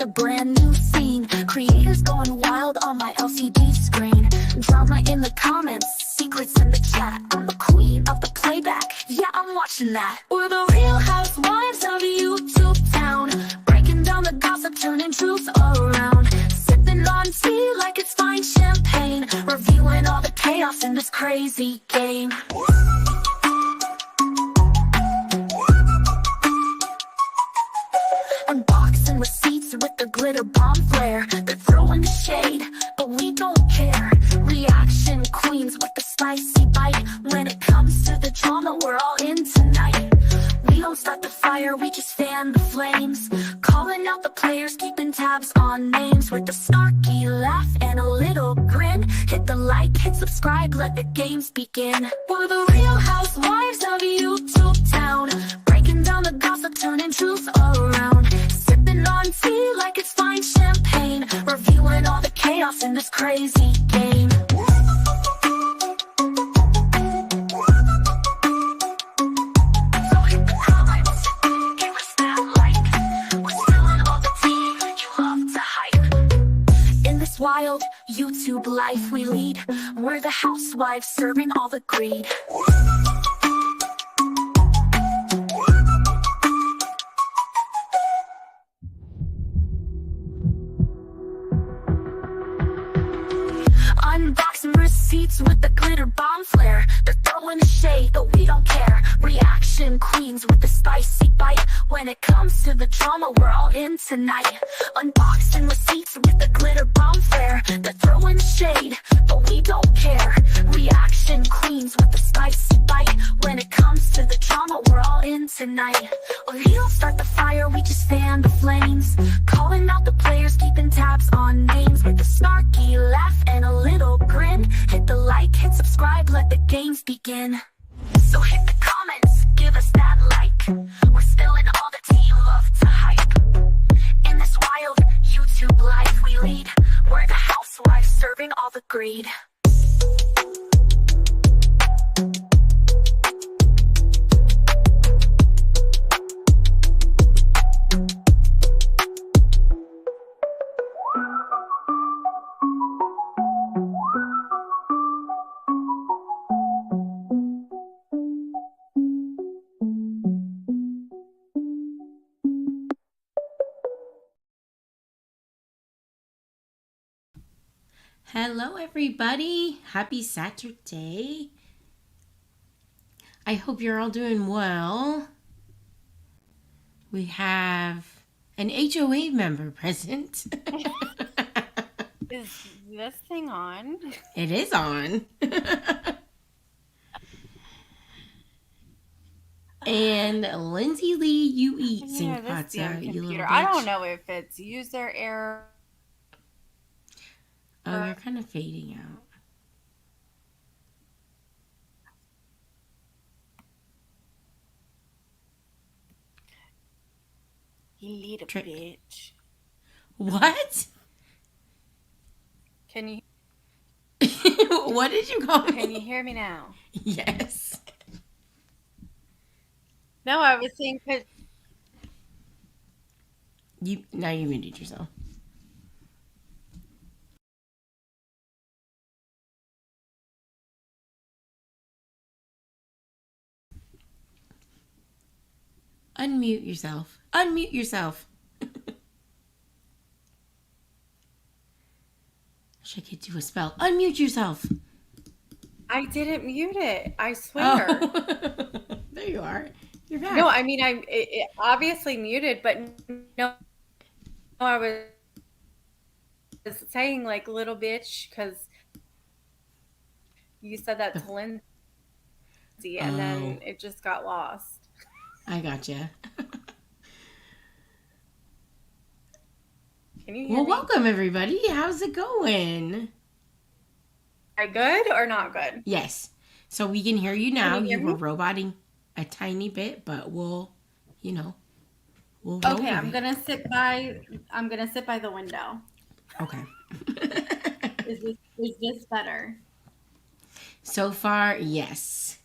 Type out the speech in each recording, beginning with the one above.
a brand new scene. Creators going wild on my LCD screen. Drama in the comments, secrets in the chat. I'm the queen of the playback, yeah, I'm watching that. We're the real housewives of YouTube town, breaking down the gossip, turning truth around. Sipping on tea like it's fine champagne, reviewing all the chaos in this crazy game. Unboxing receipts with the glitter bomb flare. They're throwing shade, but we don't care. Reaction queens with the spicy bite. When it comes to the drama, we're all in tonight. We don't start the fire, we just fan the flames. Calling out the players, keeping tabs on names. With a snarky laugh and a little grin. Hit the like, hit subscribe, let the games begin. We're the real housewives of YouTube town, breaking down the gossip, turning truth around. Sipping on tea like it's fine champagne, reviewing all the chaos in this crazy game. So hit the comments, give us that like. We're spilling all the tea you love to hype. In this wild YouTube life we lead, we're the housewives serving all the greed. Unboxing receipts with the glitter bomb flare. They're throwing shade, but we don't care. Reaction queens with the spicy bite. When it comes to the drama, we're all in tonight. Unboxing receipts with the glitter bomb flare. They're throwing shade, but we don't care. Reaction queens with the spicy bite. When it comes to the drama, we're all in tonight. We don't start the fire, we just fan the flames. Calling out the players, keeping tabs on names. With a snarky laugh and a little grin. Hit the like, hit subscribe, let the games begin. So hit the comments, give us that like. We're spilling all the tea you love to hype. In this wild YouTube life we lead, we're the housewives serving all the greed. Hello everybody, happy Saturday. I hope you're all doing well. We have an HOA member present. Is this thing on? It is on. And Lindsay Lee, you eat sink pots out, you little bitch. I don't know if it's user error. Oh, you're kind of fading out. You little bitch. What? Can you? What did you call me? Can you hear me now? Yes. No, I was saying because Now you muted yourself. Unmute yourself. Unmute yourself. Should I get you a spell? Unmute yourself. I didn't mute it. I swear. Oh. There you are. You're back. No, I mean it obviously muted, but no, I was saying like little bitch because you said that to Lindsay, and then it just got lost. I gotcha. Can you hear me? Welcome everybody. How's it going? Are good or not good? Yes. So we can hear you now. Can you hear were me? roboting a tiny bit, but we'll roll Okay, with I'm it. gonna sit by the window. Okay. Is this better? So far, yes.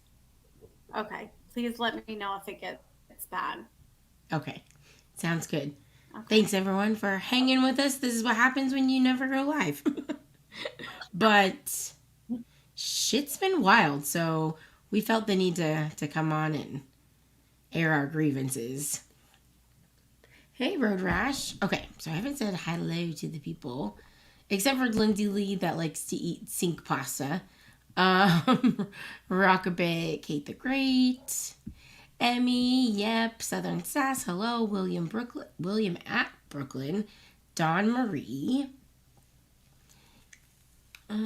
Okay. Please let me know if it gets bad. Okay. Sounds good. Okay. Thanks everyone for hanging with us. This is what happens when you never go live. But shit's been wild, so we felt the need to come on and air our grievances. Hey, Road Rash. Okay, so I haven't said hello to the people, except for Lindsay Lee that likes to eat sink pasta. Rockabit, Kate the Great, Emmy, yep, Southern Sass, hello, William at Brooklyn, Dawn Marie. Let's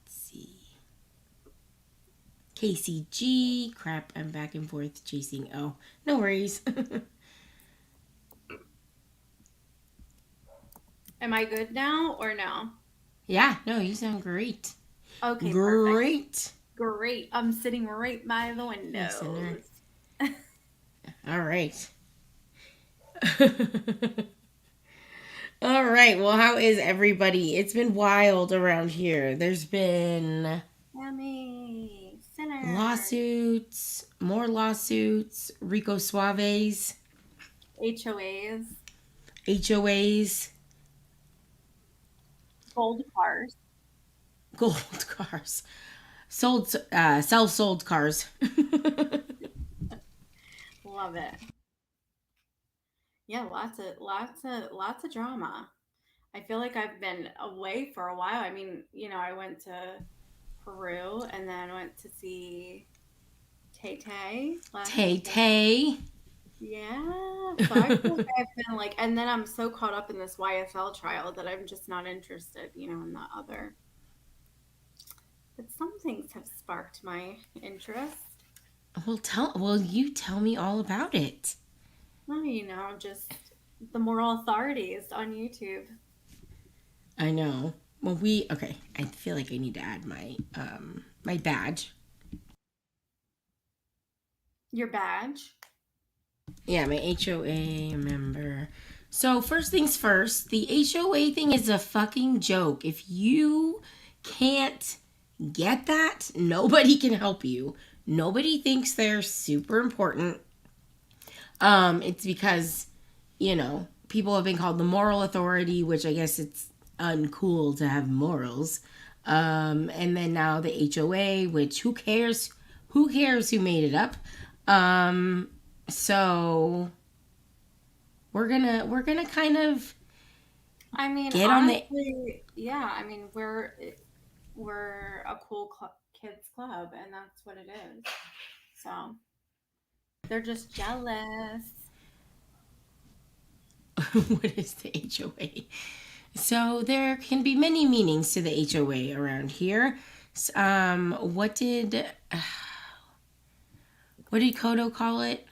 see. KCG, crap, I'm back and forth chasing. Oh, no worries. Am I good now or no? Yeah, no, you sound great. Okay, perfect. Great. Great. I'm sitting right by the Listen there. windows. All right. All right. Well, how is everybody? It's been wild around here. There's been Yummy. Sinner. lawsuits, more lawsuits, Rico Suaves, HOAs. HOAs, Gold cars. gold cars, self-sold cars. Love it. Yeah, lots of drama. I feel like I've been away for a while. I mean, I went to Peru and then went to see Tay Tay last Tay weekend. Tay. Yeah. So I feel like I've been like, and then I'm so caught up in this YFL trial that I'm just not interested, in the other. But some things have sparked my interest. Well, you tell me all about it. Well, just the moral authorities on YouTube. I know. Well, okay. I feel like I need to add my badge. Your badge. Yeah, my HOA member. So first things first, the HOA thing is a fucking joke. If you can't get that, nobody can help you. Nobody thinks they're super important. It's because, people have been called the moral authority, which I guess it's uncool to have morals. And then now the HOA, which who cares? Who cares who made it up? So we're gonna kind of I mean, get honestly, yeah. I mean, we're a cool kids club, and that's what it is. So they're just jealous. what is the HOA? So there can be many meanings to the HOA around here. What did Kodo call it?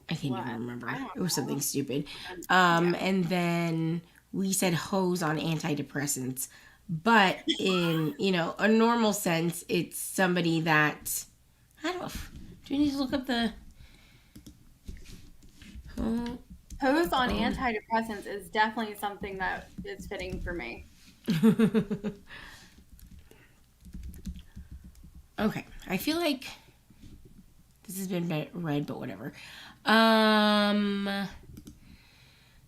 I can't What? even remember. I don't It was something know. stupid. Yeah. And then we said hose on antidepressants. But in, a normal sense, it's somebody that, I don't know. Do we need to look up the... Oh, Pose on antidepressants is definitely something that is fitting for me. okay. I feel like this has been read, but whatever.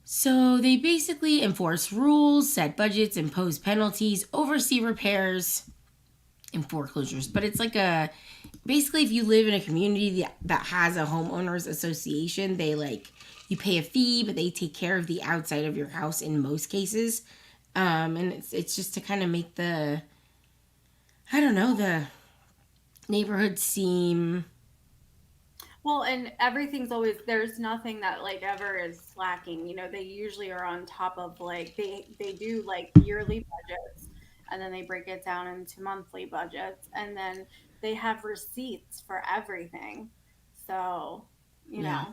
So they basically enforce rules, set budgets, impose penalties, oversee repairs, and foreclosures. But it's like basically if you live in a community that has a homeowners association, you pay a fee, but they take care of the outside of your house in most cases. And it's just to kind of make the neighborhood seem... Well, and everything's always, there's nothing that ever is lacking. They usually are on top of they do yearly budgets, and then they break it down into monthly budgets, and then they have receipts for everything. So, Yeah.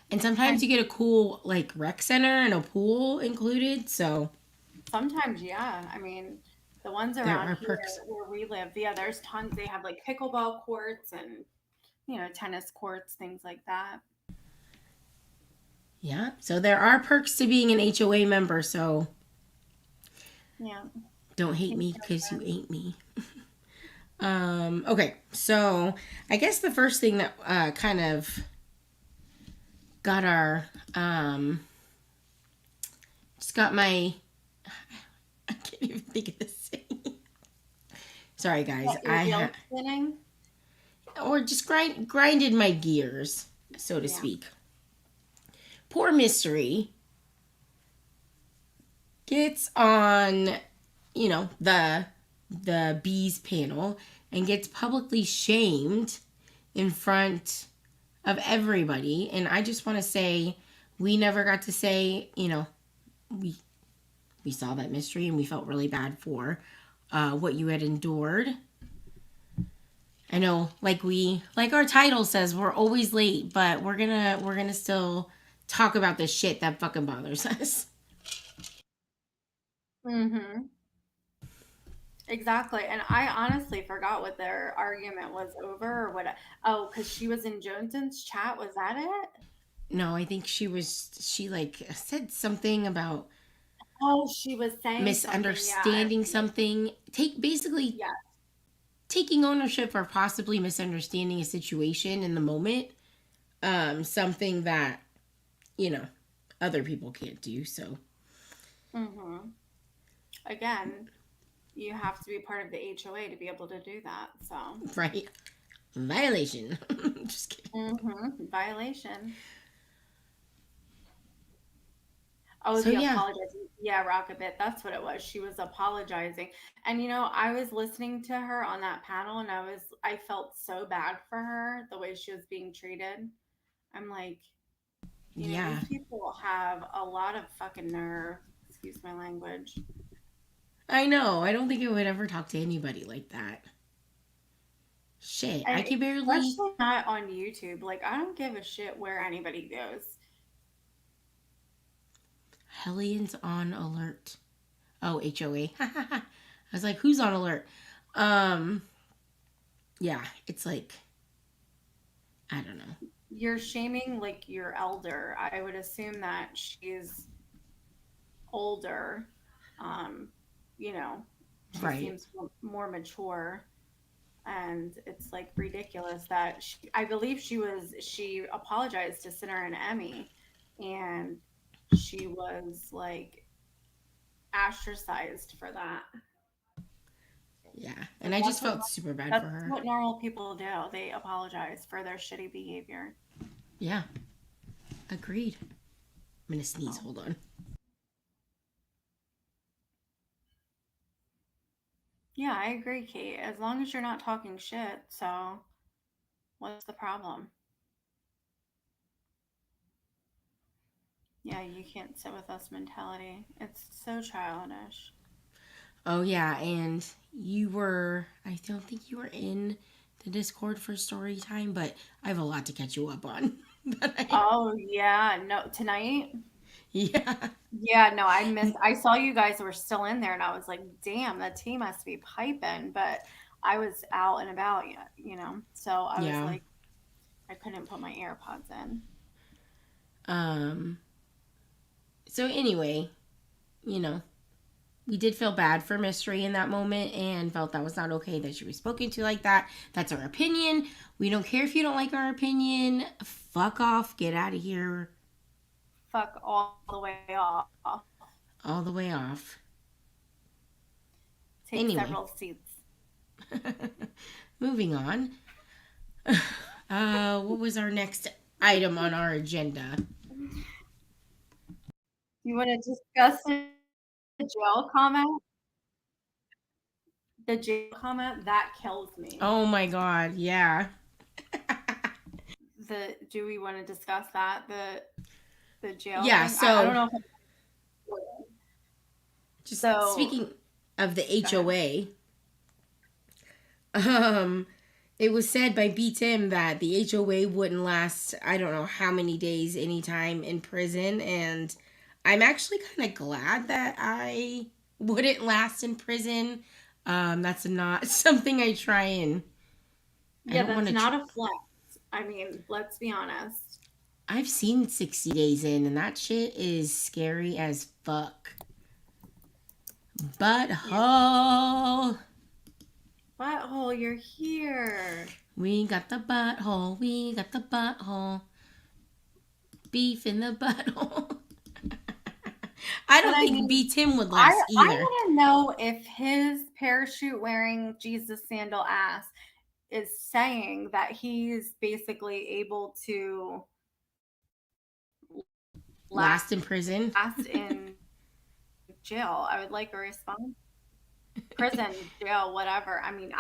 And sometimes you get a cool rec center and a pool included, so sometimes, yeah. I mean, the ones there around are here perks. where we live, yeah, there's tons. They have pickleball courts and tennis courts, things like that. Yeah. So there are perks to being an HOA member, so Yeah. don't hate me because you ain't me. Okay, so I guess the first thing that kind of got our just got my I can't even think of this thing. Sorry guys, Got your wheels spinning? or just grinded my gears, so to Yeah. speak. Poor Mystery gets on, the bees panel and gets publicly shamed in front of everybody. And I just want to say, we never got to say, we saw that Mystery and we felt really bad for what you had endured. I know, like our title says, we're always late, but we're gonna still talk about the shit that fucking bothers us. Mm-hmm. Exactly. And I honestly forgot what their argument was over or what. Oh, because she was in Joneson's chat. Was that it? No, I think she like said something about Oh, she was saying something. Yeah. misunderstanding something. Basically Yeah. taking ownership for possibly misunderstanding a situation in the moment. Something that, you know, other people can't do. So Mm-hmm. Again, you have to be part of the HOA to be able to do that. So, right. Violation. Just kidding. mm-hmm. Violation. Oh, So the yeah. apologizing. Yeah, Rockabit. That's what it was. She was apologizing. And I was listening to her on that panel and I felt so bad for her, the way she was being treated. I'm like, Yeah. these people have a lot of fucking nerve. Excuse my language. I know. I don't think I would ever talk to anybody like that. Shit. And I can barely. especially not on YouTube. Like, I don't give a shit where anybody goes. Hellions on alert. Oh, HOA. I was like, who's on alert? Um, yeah, it's like, I don't know. You're shaming like your elder. I would assume that she's older. Um, you know, she Right. seems more mature. And it's like ridiculous that I believe she apologized to Sinner and Emmy, and she was like ostracized for that. Yeah. And Like I just felt super bad for that's her. what normal people do. They apologize for their shitty behavior. Yeah. Agreed. I'm going to sneeze. So, Hold on. yeah, I agree, Kate. As long as you're not talking shit, so what's the problem? Yeah, you can't sit with us mentality. It's so childish. Oh, yeah. And I don't think you were in the Discord for story time, but I have a lot to catch you up on. Oh, yeah. No, tonight? Yeah. Yeah, no, I missed. I saw you guys were still in there, and I was like, "Damn, that tea must be piping." But I was out and about yet. So I was Yeah. like, I couldn't put my AirPods in. Um, so anyway, you know, we did feel bad for Mystery in that moment and felt that was not okay that she was spoken to like that. That's our opinion. We don't care if you don't like our opinion. Fuck off. Get out of here. Fuck all the way off. All the way off. Take Anyway, several seats. moving on. What was our next item on our agenda? You want to discuss the jail comment? The jail comment that kills me. Oh my god, yeah. Do we want to discuss that? The jail Yeah, thing. I don't so know if just so. speaking of the Go ahead. HOA, um, it was said by B. Tim that the HOA wouldn't last, I don't know how many days, anytime in prison. And I'm actually kind of glad that I wouldn't last in prison. That's not something I try and I Yeah, don't want that's to. not a flex. I mean, let's be honest. I've seen 60 days in, and that shit is scary as fuck. Yeah. Butthole. Butthole, you're here. We got the butthole. We got the butthole. Beef in the butthole. I But don't I think mean, B Tim would I last I either. want to know if his parachute wearing Jesus sandal ass is saying that he's basically able to Last in prison. last in jail. I would like a response. Prison, jail, whatever. I mean,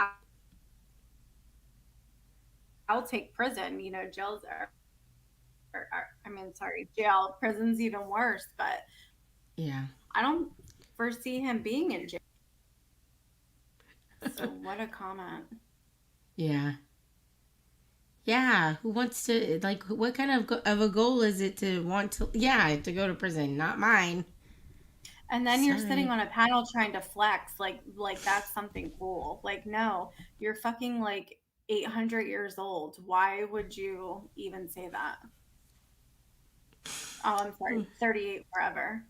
I'll take prison. You know, jails I mean, sorry, jail. Prison's even worse, but Yeah. I don't foresee him being in jail. So, what a comment. Yeah. Yeah. Who wants to, like, what kind of a goal is it to want to, yeah, to go to prison? Not mine. And then you're sitting Sorry. on a panel trying to flex like that's something cool. Like, no, you're fucking like 800 years old. Why would you even say that? Oh, I'm sorry, 38 forever.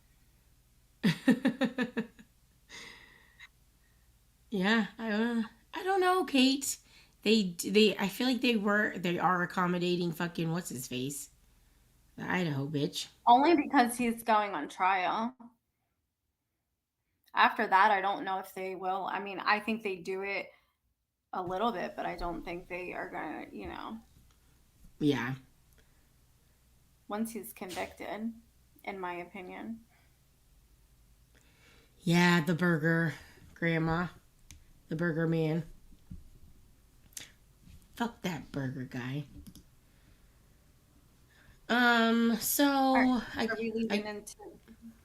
Yeah. I don't know, Kate. I feel like they are accommodating fucking, what's his face? The Idaho bitch. Only because he's going on trial. After that, I don't know if they will. I mean, I think they do it a little bit, but I don't think they are gonna, Yeah. once he's convicted, in my opinion. Yeah, the burger grandma. The burger man. Fuck that burger guy. Are, So are we I leading into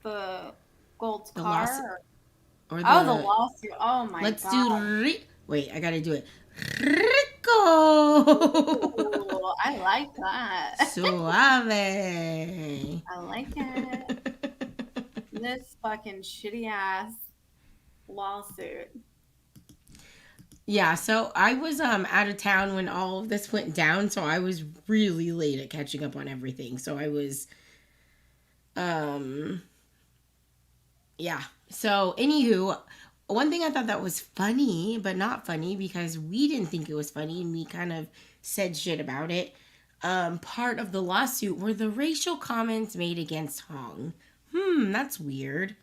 the Gold's the loss car? or Oh, the the lawsuit. Oh my let's God. do wait, I gotta do it. Rico Ooh, I like that. Suave. I like it. This fucking shitty ass lawsuit. Yeah, so I was out of town when all of this went down, so I was really late at catching up on everything. So I was um yeah. So anywho, one thing I thought that was funny, but not funny because we didn't think it was funny and we kind of said shit about it. Part of the lawsuit were the racial comments made against Hong. That's weird.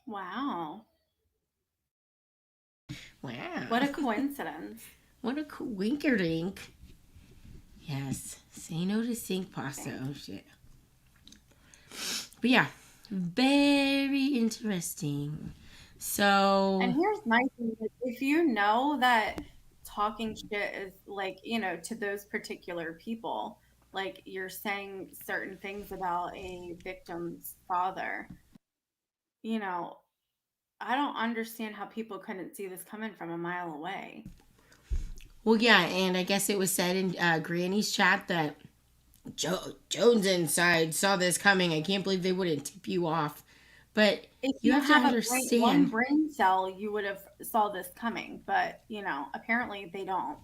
Wow. Wow. What a coincidence. What a winkerdink. Yes. Say no to sink pasta. Oh shit. But yeah, very interesting. And So here's my thing, if you know that talking shit is like, to those particular people, like you're saying certain things about a victim's father, you know, I don't understand how people couldn't see this coming from a mile away. well, yeah, and I guess it was said in Granny's chat that Jones inside saw this coming. I can't believe they wouldn't tip you off. But If you you have to have one understand. brain cell, you would have saw this coming, but apparently they don't.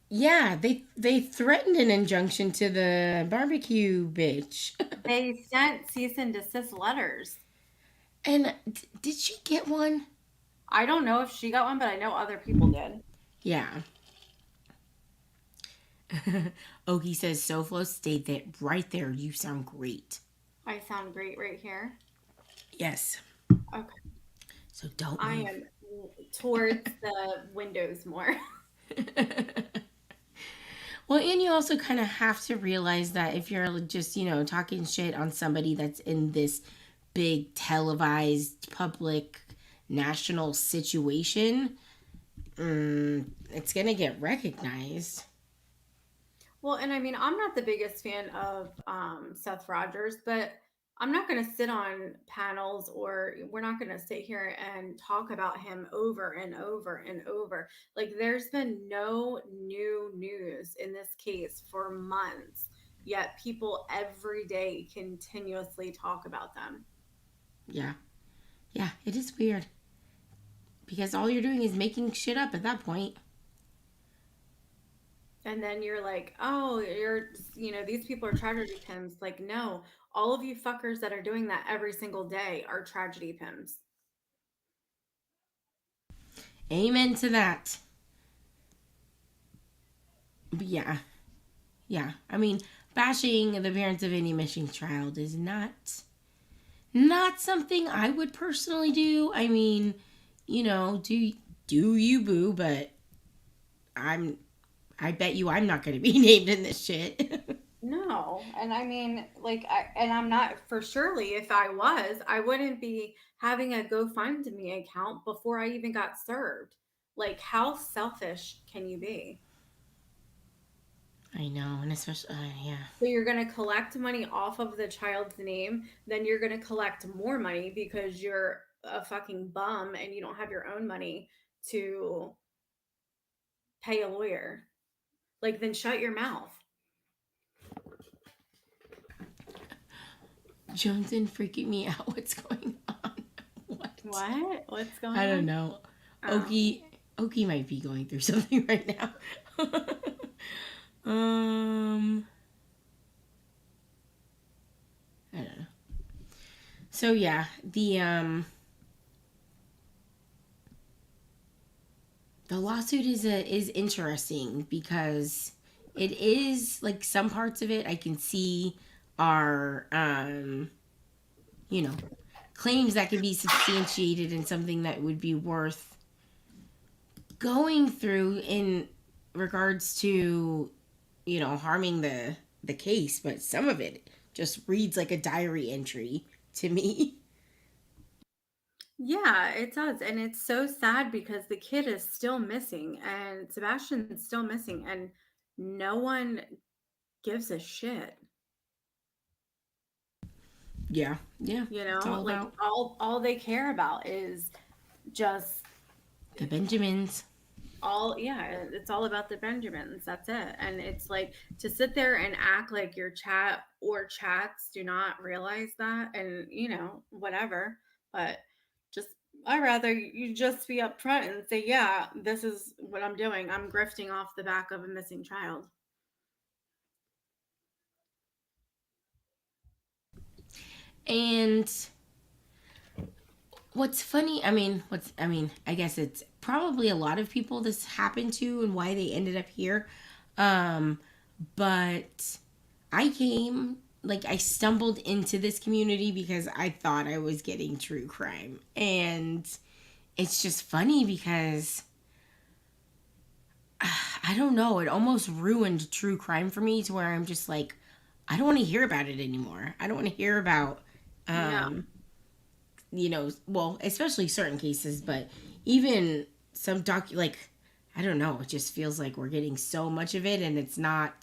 Yeah, they threatened an injunction to the barbecue bitch. They sent cease and desist letters. And did she get one? I don't know if she got one, but I know other people did. Yeah. Ogie says, Soflo, stay there, right there. You sound great. I sound great right here. Yes. Okay. So don't I move. am towards the windows more. Well, and you also kind of have to realize that if you're just, talking shit on somebody that's in this big televised public national situation, it's going to get recognized. Well, and I mean, I'm not the biggest fan of Seth Rogers, but I'm not going to sit on panels or we're not going to sit here and talk about him over and over and over. Like, there's been no new news in this case for months, yet people every day continuously talk about them. Yeah. Yeah, it is weird. Because all you're doing is making shit up at that point. And then you're like, oh, these people are tragedy victims. Like, no, all of you fuckers that are doing that every single day are tragedy pimps. Amen to that. But yeah. Yeah. I mean, bashing the parents of any missing child is not something I would personally do. I mean, you know, do you boo, but I bet you I'm not going to be named in this shit. No, and I mean, like, I'm not for surely. If I was, I wouldn't be having a GoFundMe account before I even got served. Like, how selfish can you be? I know, and especially yeah. So you're going to collect money off of the child's name, then you're going to collect more money because you're a fucking bum and you don't have your own money to pay a lawyer. Like, then shut your mouth. Jonesing freaking me out. What's going on? What? What's going on? I don't know. Oh. Okie might be going through something right now. I don't know. So yeah, the lawsuit is interesting because it is like some parts of it I can see are you know, claims that can be substantiated and something that would be worth going through in regards to, you know, harming the case, but some of it just reads like a diary entry to me. Yeah, it does. And it's so sad because the kid is still missing and Sebastian's still missing and no one gives a shit. Yeah, yeah. You It's know, all like about all they care about is just the Benjamins. it's all about the Benjamins. That's it. And it's like to sit there and act like your chat or chats do not realize that and whatever. But just I rather you just be upfront and say, yeah, this is what I'm doing. I'm grifting off the back of a missing child. And what's funny, I guess it's probably a lot of people this happened to and why they ended up here. Um, but I stumbled into this community because I thought I was getting true crime. And it's just funny because I don't know, it almost ruined true crime for me to where I'm just like, I don't want to hear about it anymore. I don't want to hear about, No. you know, well, especially certain cases, but even some like, I don't know, it just feels like we're getting so much of it and it's not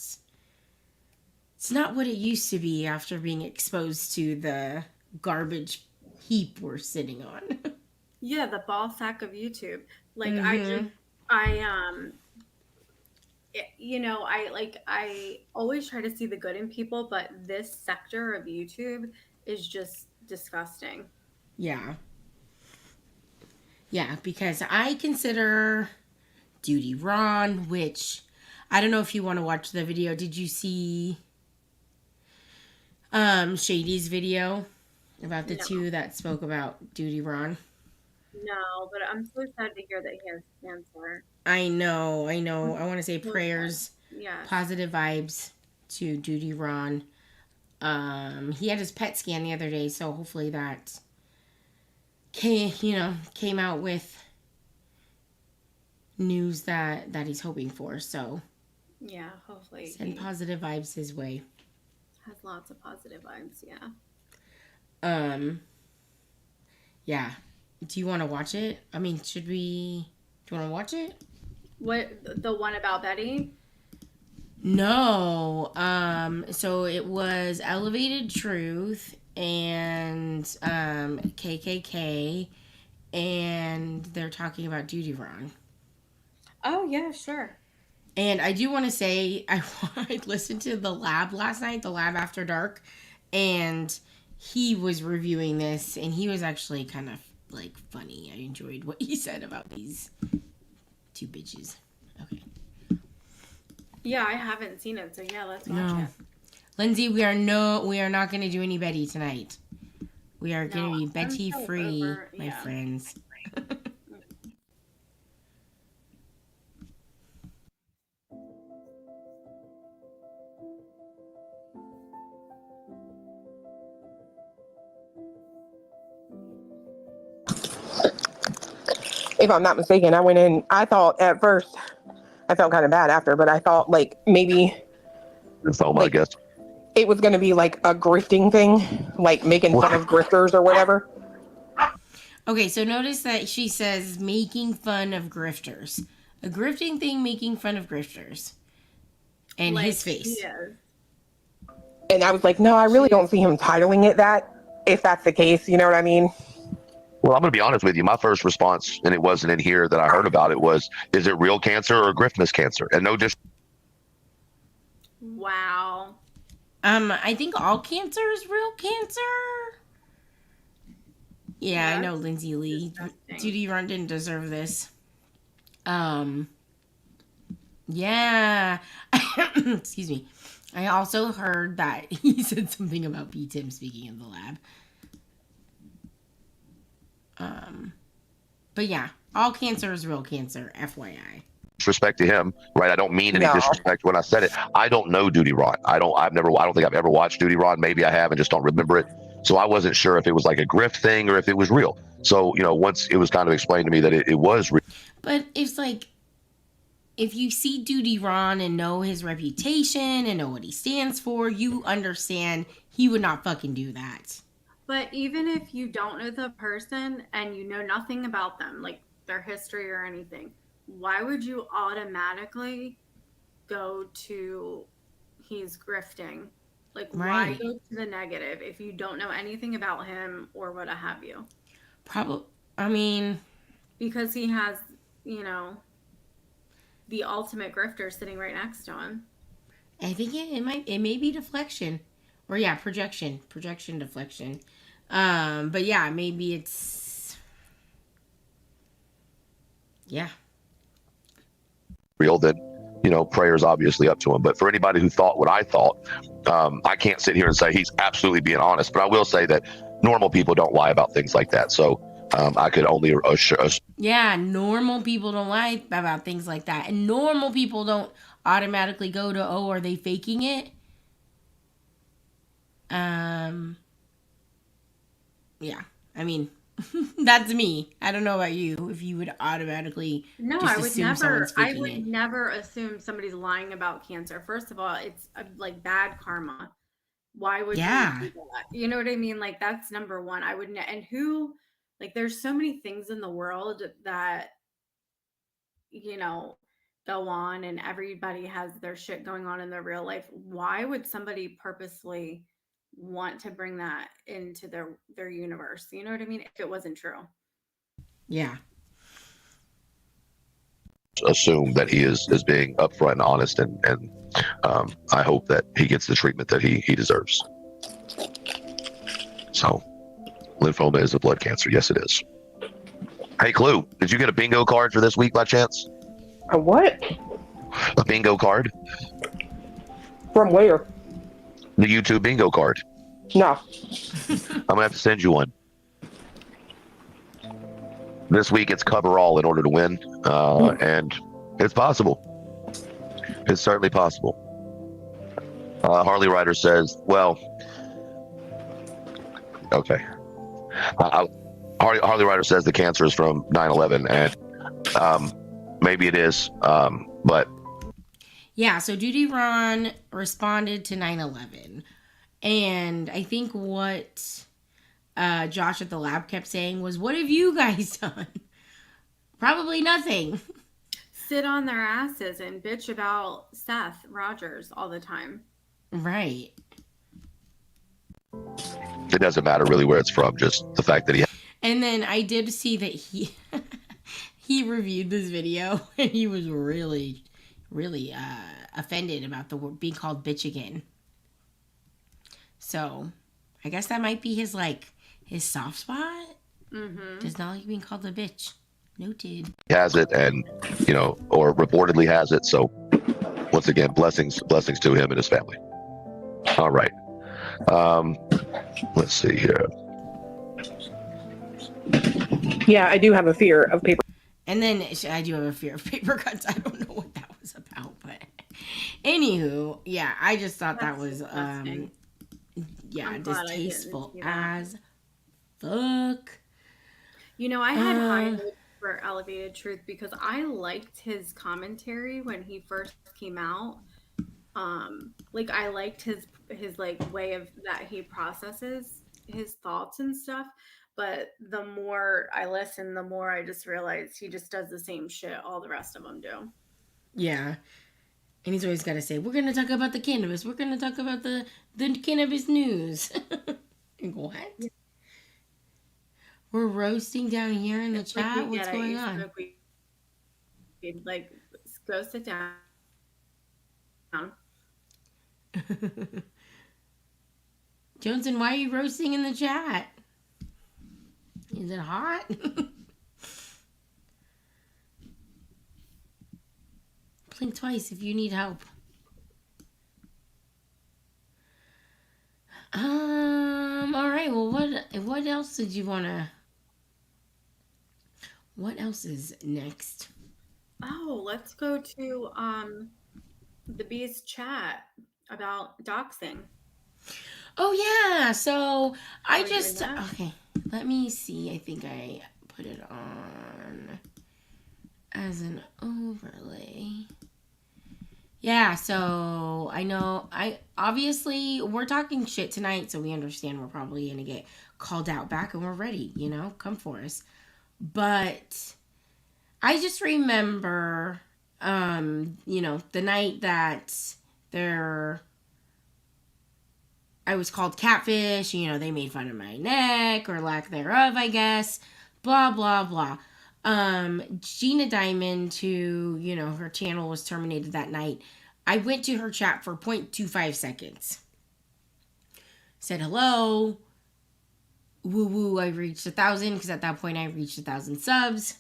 what it used to be after being exposed to the garbage heap we're sitting on. Yeah, the ball sack of YouTube. Like Mm-hmm. I I always try to see the good in people, but this sector of YouTube is just disgusting. Yeah. Yeah, because I consider Duty Ron, which I don't know if you want to watch the video. Did you see Shady's video about the No, two that spoke about Duty Ron? no, but I'm so sad to hear that he has cancer. I know, I know. I'm I want to say so sad. prayers, Yes. positive vibes to Duty Ron. He had his PET scan the other day, so hopefully that came out with news that he's hoping for. So Yeah, hopefully send he positive vibes his way. has lots of positive vibes. Yeah. Um, yeah. Do you want to watch it? I mean, should we? Do you want to watch it? What the one about Betty? No. So it was Elevated Truth and KKK, and they're talking about Duty Wrong. Oh yeah, sure. And I do want to say I listened to the Lab last night, the Lab After Dark, and he was reviewing this, and he was actually kind of like funny. I enjoyed what he said about these two bitches. Okay. Yeah, I haven't seen it, so yeah, let's watch No. it. Lindsay, we are not going to do any Betty tonight. We are going to be Betty free, my friends. If I'm not mistaken, I went in. I thought at first, I felt kind of bad after, but I thought like maybe I guess it was going to be like a grifting thing, like making fun of grifters or whatever. Okay, so notice that she says making fun of grifters. A grifting thing making fun of grifters. And like his face. And I was like, no, I really don't see him titling it that, if that's the case. You know what I mean? Well, I'm going to be honest with you. My first response, and it wasn't in here that I heard about it, was, is it real cancer or griftmas cancer? And no, just. Wow. I think all cancer is real cancer. Yeah, I know Lindsay Lee. Judy Run didn't deserve this. Yeah. Excuse me. I also heard that he said something about P-Tim speaking in the lab. But yeah, all cancer is real cancer, FYI. Disrespect to him, right? I don't mean any disrespect when I said it. I don't know Duty Ron. I don't think I've ever watched Duty Ron. Maybe I have and just don't remember it. So I wasn't sure if it was like a grift thing or if it was real. So, once it was kind of explained to me that it was real. But it's like, if you see Duty Ron and know his reputation and know what he stands for, you understand he would not fucking do that. But even if you don't know the person and you know nothing about them, like their history or anything, why would you automatically go to he's grifting? Like, why go to the negative if you don't know anything about him or what have you? Probably, I mean... Because he has, the ultimate grifter sitting right next to him. I think it may be deflection. Or projection deflection. But yeah, maybe it's real. Then prayer's obviously up to him. But for anybody who thought what I thought, I can't sit here and say he's absolutely being honest, but I will say that normal people don't lie about things like that. So I could only assure. Yeah, normal people don't lie about things like that, and normal people don't automatically go to, oh, are they faking it? Yeah, I mean, that's me. I don't know about you, if you would automatically I would never assume somebody's lying about cancer. First of all, it's like bad karma. Why would you do that? You know what I mean? Like, that's number one. I wouldn't. And who, like, there's so many things in the world that, go on, and everybody has their shit going on in their real life. Why would somebody purposely want to bring that into their universe? You know what I mean? If it wasn't true. Yeah. Assume that he is being upfront and honest, and I hope that he gets the treatment that he deserves. So, lymphoma is a blood cancer. Yes, it is. Hey, Clue, did you get a bingo card for this week by chance? A what? A bingo card. From where? The YouTube bingo card. No. I'm gonna have to send you one. This week it's cover all in order to win, and it's possible. It's certainly possible. Harley Ryder says, well, okay. Harley Ryder says the cancer is from 9/11, and maybe it is, but. Yeah, so Duty Ron responded to 9/11. And I think what Josh at the lab kept saying was, what have you guys done? Probably nothing. Sit on their asses and bitch about Seth Rogers all the time. Right. It doesn't matter really where it's from, just the fact that he... And then I did see that he reviewed this video, and he was really, really offended about the word being called bitch again. So, I guess that might be his soft spot. Mm-hmm. Does not like being called a bitch. Noted. He has it, and, or reportedly has it. So, once again, blessings to him and his family. All right. Let's see here. Yeah, I do have a fear of paper. And then I do have a fear of paper cuts. I don't know what that was about, but anywho, yeah, I just thought That's that was disgusting. yeah, I'm glad I didn't distasteful see that. as fuck. I had high hopes for Elevated Truth because I liked his commentary when he first came out. Like I liked his like way of that he processes his thoughts and stuff. But the more I listen, the more I just realize he just does the same shit all the rest of them do. Yeah. And he's always got to say, "We're going to talk about the cannabis. We're going to talk about the cannabis news." What? Yeah. We're roasting down here in the It's like chat. we What's get it. going You on? smoke weed. Like, go sit down. Johnson, why are you roasting in the chat? Is it hot? Blink twice if you need help. All right. Well, what else did you wanna? What else is next? Oh, let's go to the Beast chat about doxing. Oh yeah. So Are I we doing just that? okay. Let me see. I think I put it on as an overlay. Yeah, so I know obviously we're talking shit tonight, so we understand we're probably gonna get called out back and we're ready, come for us. But I just remember the night that there I was called catfish, they made fun of my neck or lack thereof, I guess. Blah blah blah. Gina Diamond, who, her channel was terminated that night. I went to her chat for 0.25 seconds. Said hello. Woo woo, I reached 1,000 because at that point I reached 1,000 subs.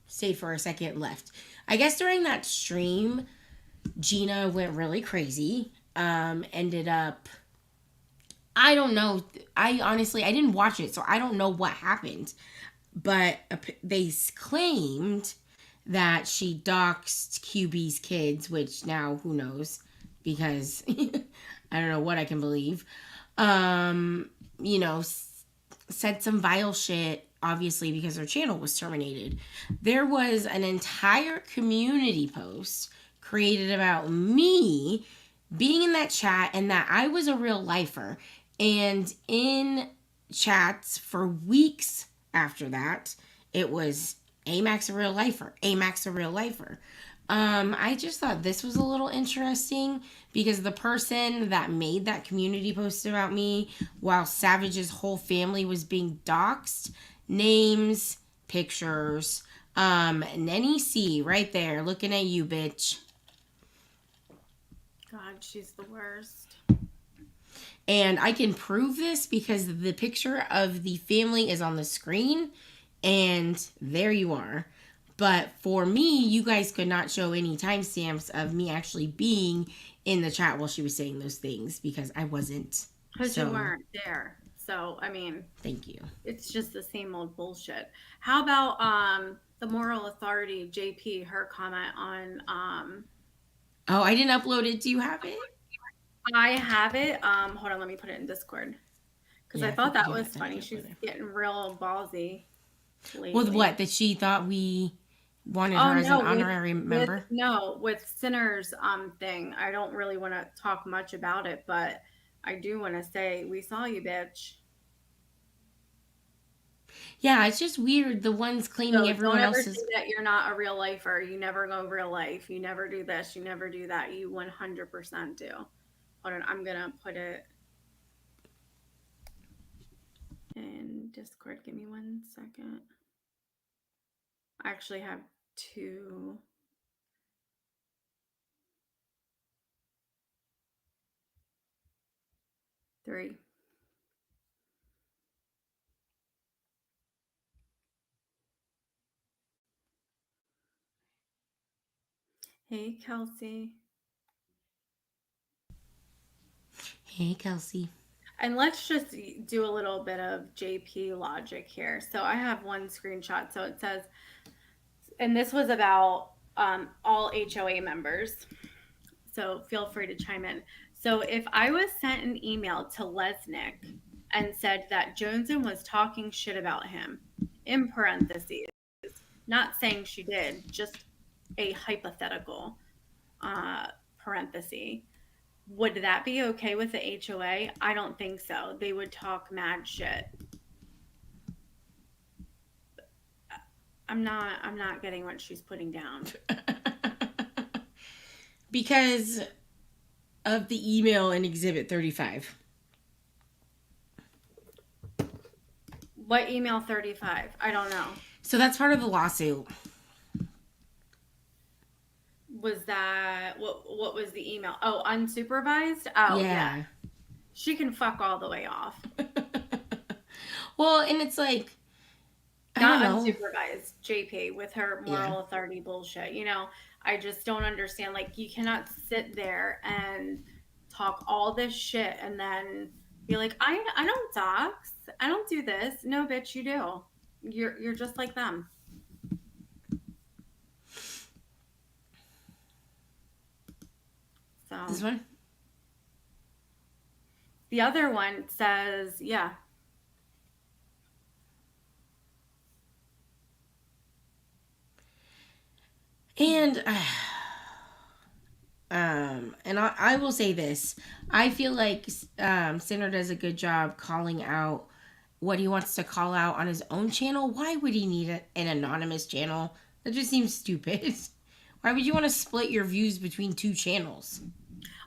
Stayed for a second, left. I guess during that stream, Gina went really crazy. Ended up, I don't know. I didn't watch it, so I don't know what happened. But they claimed that she doxed QB's kids, which now who knows, because I don't know what I can believe. Said some vile shit, obviously, because her channel was terminated. There was an entire community post created about me being in that chat and that I was a real lifer. And in chats for weeks after that, it was Amax a real lifer, Amax a real lifer. I just thought this was a little interesting because the person that made that community post about me while Savage's whole family was being doxxed, names, pictures, Nenny C right there looking at you, bitch. God, she's the worst. And I can prove this because the picture of the family is on the screen and there you are. But for me, you guys could not show any timestamps of me actually being in the chat while she was saying those things because I wasn't. Because you weren't there. So, I mean, thank you. It's just the same old bullshit. How about the moral authority, JP, her comment on Oh, I didn't upload it. Do you have it? I have it. Hold on, let me put it in Discord. Because I thought that was funny. She's getting real ballsy lately. With what? That she thought we wanted her as an honorary member? With Sinner's thing. I don't really want to talk much about it, but I do want to say, we saw you, bitch. Yeah, it's just weird. The ones claiming everyone else is. Don't ever say that you're not a real lifer. You never go real life. You never do this. You never do that. You 100% do. Hold on, I'm gonna put it in Discord. Give me 1 second. I actually have 2. Three. Hey, Kelsey. Hey, Kelsey. And let's just do a little bit of JP logic here. So I have one screenshot. So it says, and this was about all HOA members. So feel free to chime in. So if I was sent an email to Lesnick and said that Joneson was talking shit about him, in parentheses, not saying she did, just a hypothetical parenthesis, would that be okay with the HOA? I don't think so. They would talk mad shit. I'm not getting what she's putting down. Because of the email in Exhibit 35. What email 35? I don't know. So that's part of the lawsuit. Was that what was the email? Oh, unsupervised? Oh, yeah. She can fuck all the way off. Well, and it's like, not unsupervised, JP, with her moral authority bullshit. You know, I just don't understand. Like, you cannot sit there and talk all this shit and then be like, I don't dox. I don't do this. No, bitch, you do. You're just like them. So this one? The other one says, yeah. And I will say this. I feel like Sinner does a good job calling out what he wants to call out on his own channel. Why would he need an anonymous channel? That just seems stupid. Why would you want to split your views between two channels?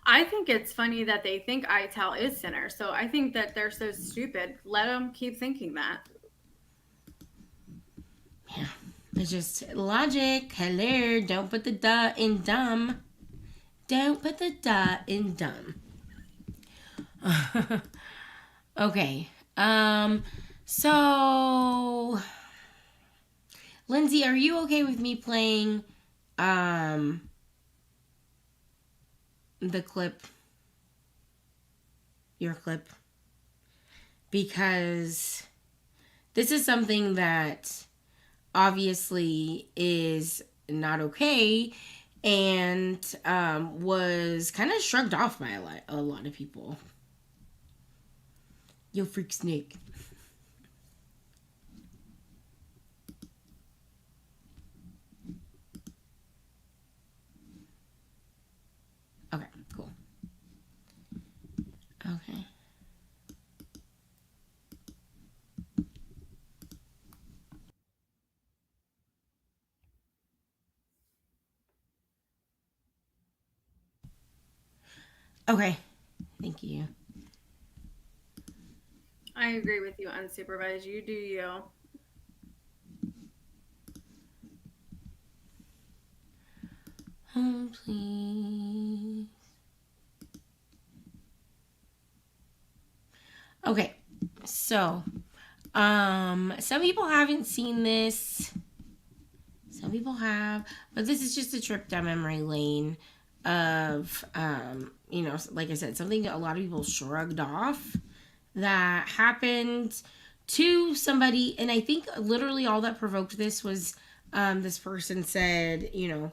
I think it's funny that they think ITAL is Sinner. So I think that they're so stupid. Let them keep thinking that. Yeah. It's just logic. Hello. Don't put the duh in dumb. Don't put the duh in dumb. Okay. So Lindsay, are you okay with me playing the clip? Your clip? Because this is something that obviously is not okay and was kind of shrugged off by a lot of people. Yo, freak snake. Okay, cool. Okay. Okay, thank you. I agree with you, unsupervised. You do you. Oh, please. Okay, so, some people haven't seen this. Some people have, but this is just a trip down memory lane of, you know, like I said, something that a lot of people shrugged off that happened to somebody. And I think literally all that provoked this was, this person said, you know,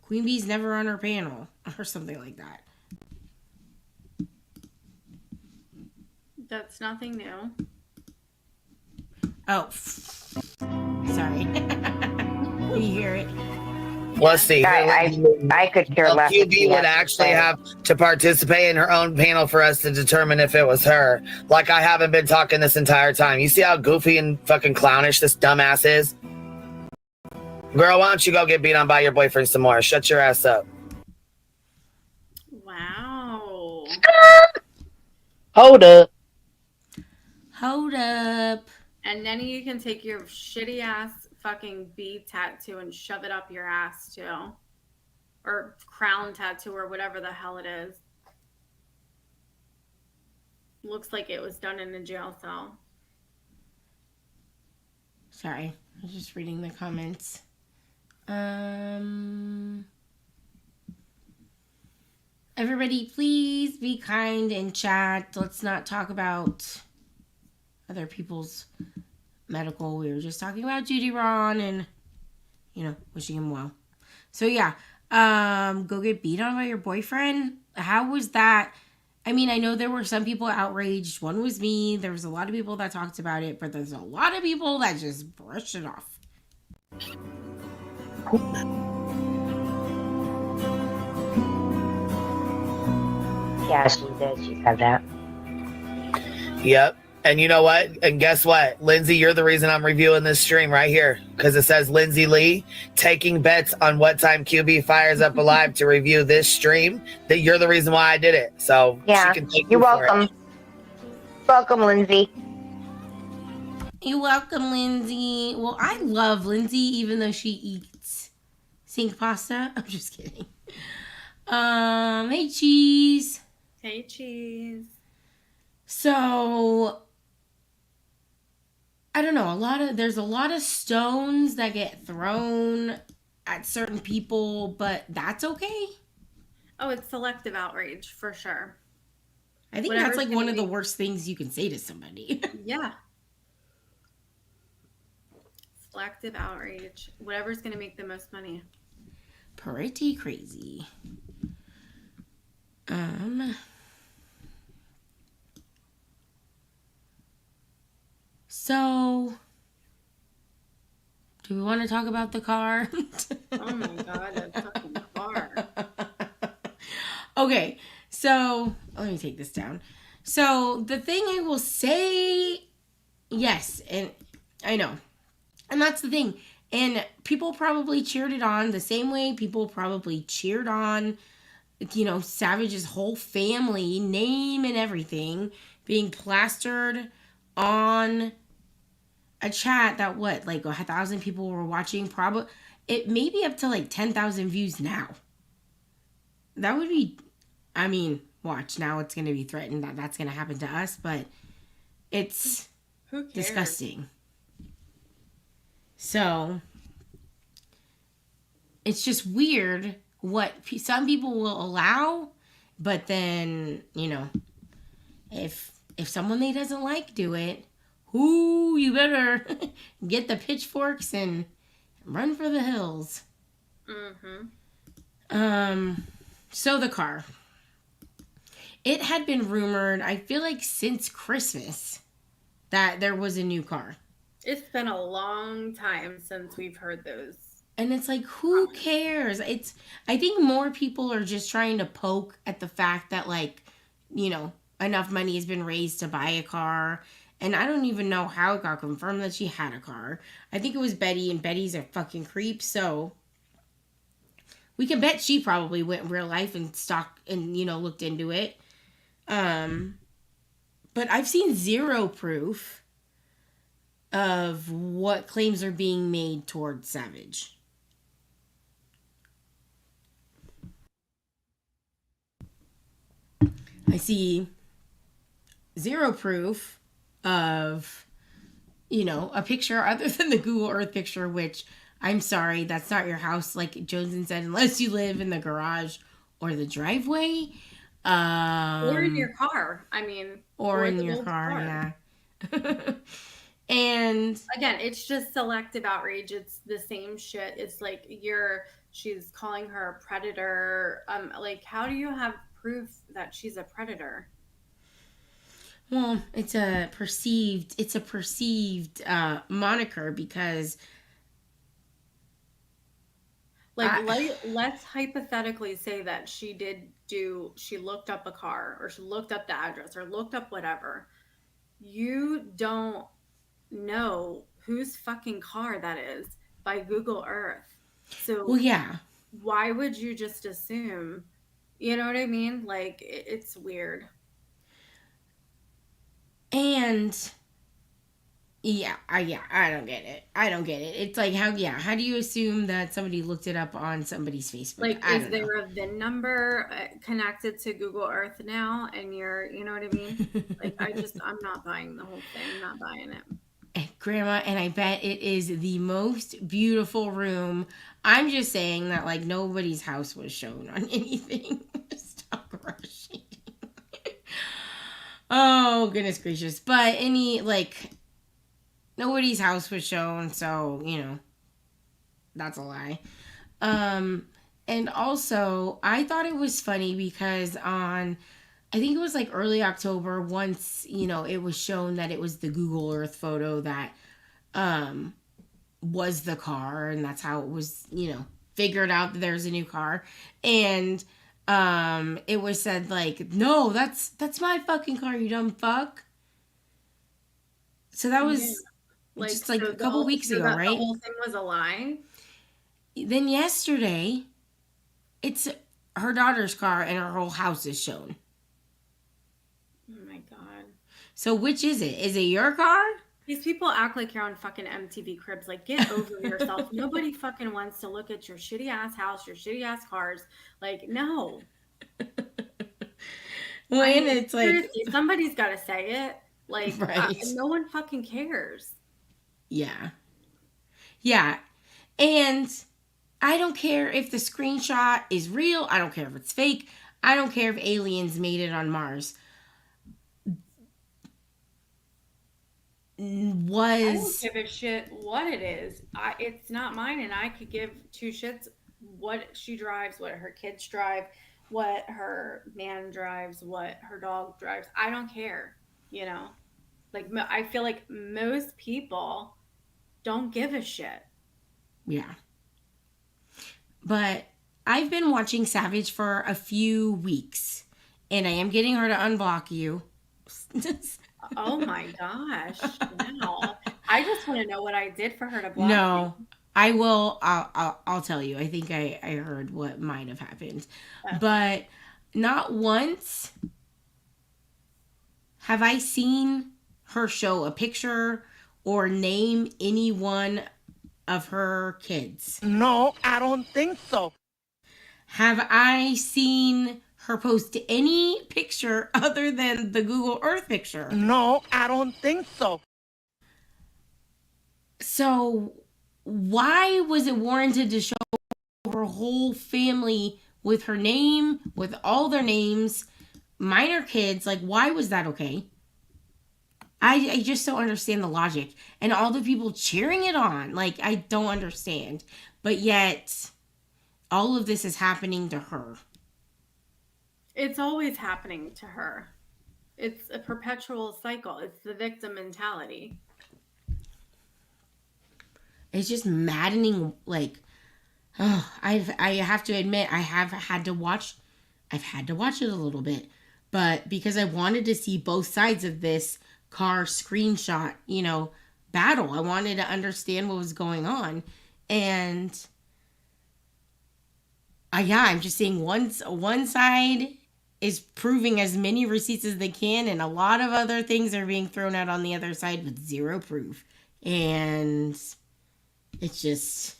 Queen Bee's never on her panel or something like that. That's nothing new. Oh, sorry. You hear it? Let's see. I could care less. QB would actually have to participate in her own panel for us to determine if it was her. Like, I haven't been talking this entire time. You see how goofy and fucking clownish this dumbass is? Girl, why don't you go get beat on by your boyfriend some more? Shut your ass up. Wow. Hold up. Hold up. And then you can take your shitty ass fucking bee tattoo and shove it up your ass too. Or crown tattoo or whatever the hell it is. Looks like it was done in a jail cell. Sorry, I was just reading the comments. Everybody, please be kind in chat. Let's not talk about other people's medical. We were just talking about Judy Ron and, wishing him well. So, yeah. Go get beat on by your boyfriend? How was that? I mean, I know there were some people outraged. One was me. There was a lot of people that talked about it, but there's a lot of people that just brushed it off. Yeah, she did. She said that. Yep. And you know what? And guess what? Lindsay, you're the reason I'm reviewing this stream right here. Because it says Lindsay Lee taking bets on what time QB fires up alive to review this stream. That you're the reason why I did it. So Yeah, she can thank you're you for welcome. it. Welcome, Lindsay. You're welcome, Lindsay. Well, I love Lindsay, even though she eats sink pasta. I'm just kidding. Hey, Cheese. Hey, Cheese. So, I don't know. There's a lot of stones that get thrown at certain people, but that's okay. Oh, it's selective outrage for sure. I think Whatever's that's like one of the gonna worst things you can say to somebody. Yeah. Selective outrage. Whatever's going to make the most money. Pretty crazy. So, do we want to talk about the car? Oh my god, a fucking car. Okay, so let me take this down. So the thing I will say, yes, and I know, and that's the thing. And people probably cheered it on the same way people probably cheered on, Savage's whole family, name and everything, being plastered on a chat that like 1,000 people were watching. Probably it may be up to like 10,000 views now. That would be, I mean, watch, now it's going to be threatened that that's going to happen to us, but it's Who cares? disgusting. So, it's just weird what some people will allow, but then, if someone they doesn't like do it, you better get the pitchforks and run for the hills. Mm-hmm. So the car. It had been rumored, I feel like since Christmas, that there was a new car. It's been a long time since we've heard those. And it's like, who cares? I think more people are just trying to poke at the fact that, enough money has been raised to buy a car. And I don't even know how it got confirmed that she had a car. I think it was Betty, and Betty's a fucking creep, so we can bet she probably went in real life and stalked and, looked into it. But I've seen zero proof of what claims are being made towards Savage. I see zero proof of, a picture other than the Google Earth picture, which, I'm sorry, that's not your house, like Joneson said, unless you live in the garage or the driveway. Or in your car. I mean. Or in your car, yeah. And again, it's just selective outrage. It's the same shit. It's like she's calling her a predator. Like, how do you have proof that she's a predator? Well, it's a perceived moniker because let's hypothetically say that she looked up a car, or she looked up the address, or looked up whatever. You don't know whose fucking car that is by Google Earth. So, well, yeah. Why would you just assume? You know what I mean? Like, it's weird. And I don't get it. It's like, how do you assume that somebody looked it up on somebody's Facebook? Like, is there a VIN number connected to Google Earth now? And you know what I mean? Like, I'm not buying the whole thing. I'm not buying it. Grandma, and I bet it is the most beautiful room. I'm just saying that, like, nobody's house was shown on anything. Stop crushing. Oh, goodness gracious. But nobody's house was shown, so, that's a lie. And also, I thought it was funny because I think it was like early October, once, it was shown that it was the Google Earth photo that was the car, and that's how it was, figured out that there's a new car. And it was said like, no, that's my fucking car, you dumb fuck. So that was just like so a couple weeks ago, right? The whole thing was a lie. Then yesterday, it's her daughter's car and her whole house is shown. Oh my god. So which is it? Is it your car? These people act like you're on fucking MTV Cribs. Like, get over yourself. Nobody fucking wants to look at your shitty ass house, your shitty ass cars. Like, no. When it's like, seriously, somebody's got to say it. Like, right. No one fucking cares. Yeah. Yeah. And I don't care if the screenshot is real. I don't care if it's fake. I don't care if aliens made it on Mars. I don't give a shit what it is. It's not mine, and I could give two shits what she drives, what her kids drive, what her man drives, what her dog drives. I don't care, Like, I feel like most people don't give a shit. Yeah. But I've been watching Savage for a few weeks, and I am getting her to unblock you. Oh my gosh. Wow. I just want to know what I did for her to block No, me. I will. I'll tell you. I think I heard what might have happened, but not once have I seen her show a picture or name any one of her kids. No, I don't think so. Have I seen her post any picture other than the Google Earth picture? No, I don't think so. So why was it warranted to show her whole family with her name, with all their names, minor kids? Like, why was that okay? I just don't understand the logic. And all the people cheering it on. Like, I don't understand. But yet, all of this is happening to her. It's always happening to her. It's a perpetual cycle. It's the victim mentality. It's just maddening. Like, oh, I have to admit, I've had to watch it a little bit. But because I wanted to see both sides of this car screenshot, battle. I wanted to understand what was going on. And I'm just seeing one side is proving as many receipts as they can, and a lot of other things are being thrown out on the other side with zero proof. And it's just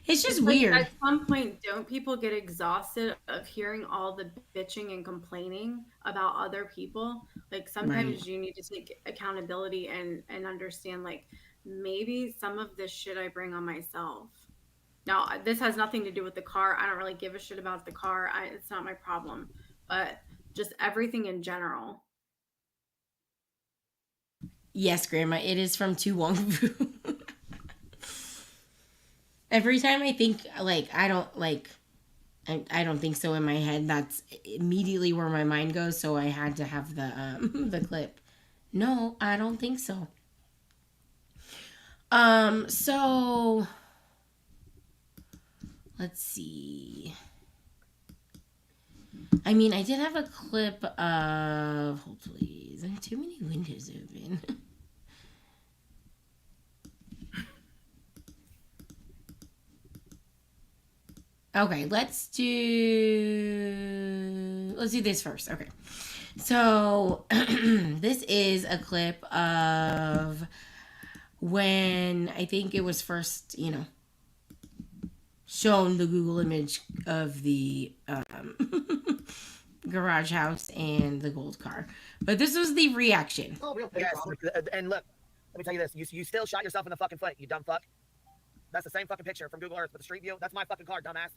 it's weird. At some point, don't people get exhausted of hearing all the bitching and complaining about other people? Like, sometimes you need to take accountability and understand, like, maybe some of this shit I bring on myself. Now, this has nothing to do with the car. I don't really give a shit about the car. It's not my problem. But just everything in general. Yes, Grandma, it is from Tu Wong Fu. Every time I think, like, I don't think so in my head, that's immediately where my mind goes, so I had to have the clip. No, I don't think so. So let's see. I mean, I did have a clip of, hold please, I have too many windows open. Okay, let's do this first. Okay. So, this is a clip of when I think it was first, shown the Google image of the garage house and the gold car. But this was the reaction. Oh, real yes. And look, let me tell you this. You still shot yourself in the fucking foot, you dumb fuck. That's the same fucking picture from Google Earth with the street view. That's my fucking car, dumbass.